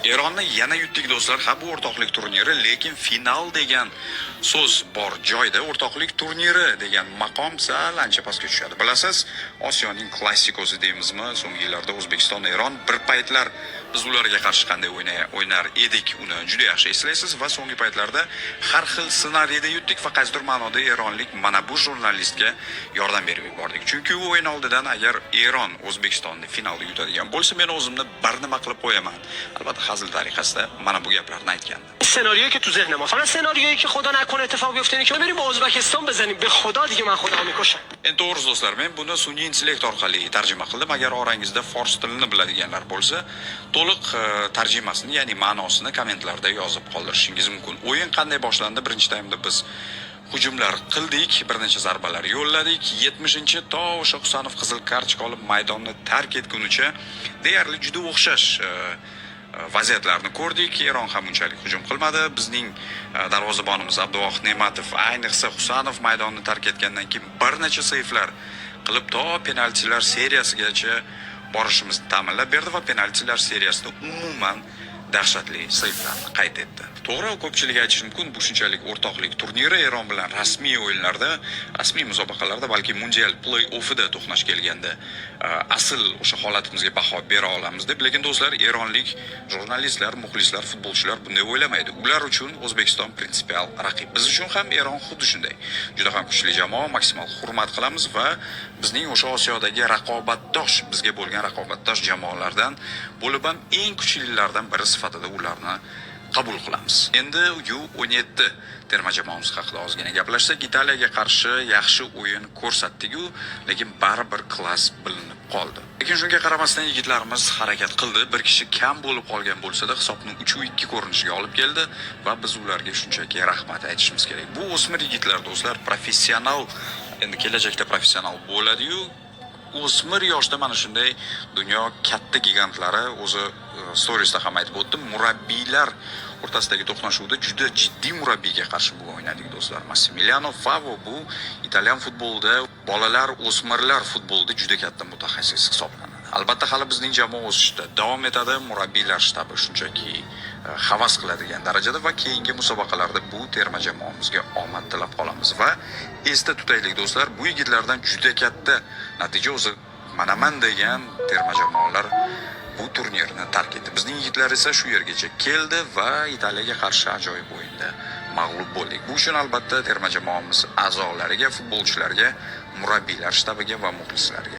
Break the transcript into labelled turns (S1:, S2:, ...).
S1: Eronni yana yutdik do'stlar. Ha, bu o'rtoqlik turniri, lekin final degan so'z bor joyda o'rtoqlik turniri degan maqom sal ancha pastga tushadi. Bilasiz, Osiyoning klassikosi deymizmi? So'nggi yillarda O'zbekiston, Eron bir paytlar biz ularga qarshi qanday o'ynar edik, uni juda yaxshi eslaysiz va so'nggi paytlarda har xil ssenariyda yutdik va qaysidir ma'noda eronlik mana bu jurnalistga yordam berib yubordik. Chunki u o'yin oldidan agar Eron O'zbekistonni finalda yutadigan bo'lsa, men o'zimni bir nima qilib qo'yaman. Albatta hazil tariqasida mana bu gaplarni aytgandim.
S2: سناریویی که تو ذهن ما فقط سناریویی که خدا نکنه اتفاق بیفته اینه که بریم با ازبکستان بزنیم به خدا دیگه من خودمو میکشم.
S1: Endi to'g'risi do'stlar, men buni sun'iy intellekt orqali tarjima qildim. Agar orangizda fors tilini biladiganlar bo'lsa, to'liq tarjimasini, ya'ni ma'nosini kommentlarda yozib qoldirishingiz mumkin. O'yin qanday boshlandi? Birinchi taymda biz hujumlar qildik, bir necha zarbalar yo'lladik. 70-chi to o'sha Husanov qizil kartochka olib maydonni tark etgunicha deyarli juda o'xshash vaziyatlarni ko'rdik. Eron ham unchalik hujum qilmadi. Bizning darvozabonimiz Abduvohid Ne'matov, ayniqsa Husanov maydonni tark etgandan keyin bir necha seyflar qilib to penaltilar seriyasigacha borishimizni ta'minlab berdi va penaltilar seriyasida umuman dahshatli seyflarni qayd etdi. To'g'ri, ko'pchilik aytishi mumkin, bu shunchalik o'rtoqlik turniri, Eron bilan rasmiy o'yinlarda, rasmiy musobaqalarda, balki mundial play-offida to'qnash kelganda asl o'sha holatimizga baho bera olamiz deb. Lekin do'stlar, eronlik jurnalistlar, muxlislar, futbolchilar bunday o'ylamaydi. Ular uchun O'zbekiston prinsipial raqib. Biz uchun ham Eron xuddi shunday. Juda ham kuchli jamoa, maksimal hurmat qilamiz va bizning o'sha Osiyodagi raqobatdosh, bizga bo'lgan raqobatdosh jamoalardan bo'lib ham eng kuchlilardan biri sifatida ularni qabul qilamiz. Endi U17 terma jamoamiz haqida ozgina gaplashsak, Italiyaga qarshi yaxshi o'yin ko'rsatdik-ku, lekin baribir klass bilinib qoldi. Lekin shunga qaramasdan yigitlarimiz harakat qildi. Bir kishi kam bo'lib qolgan bo'lsa-da, hisobni 3-2 ko'rinishiga olib keldi va biz ularga shunchaki rahmat aytishimiz kerak. Bu o'smir yigitlar do'stlar, professional, endi kelajakda professional bo'ladi-yu. O'smir yoshda mana shunday dunyo katta gigantlari, o'zi storiesda ham aytib o'tdim, murabbiylar o'rtasidagi to'qnashuvda juda jiddiy murabbiyga qarshi bu o'ynadik do'stlar. Massimiliano Favo bu italyan futbolida, bolalar, o'smirlar futbolida juda katta mutaxassis hisoblanadi. Albatta hali bizning jamoa o'sishda davom etadi. Murabbiylar shtabi shunchaki havas qiladigan darajada va keyingi musobaqalarda bu terma jamoamizga omad tilab qolamiz va esda tutaylik do'stlar, bu yigitlardan juda katta natija o'zi Manaman degan terma jamoalar bu turnirni tark etdi. Bizning yigitlar esa shu yergacha keldi va Italiyaga qarshi ajoyib o'yinda mag'lub bo'ldik. Bu uchun albatta terma jamoamiz a'zolariga, futbolchilarga, murabbiylar shtabiga va muxlislarga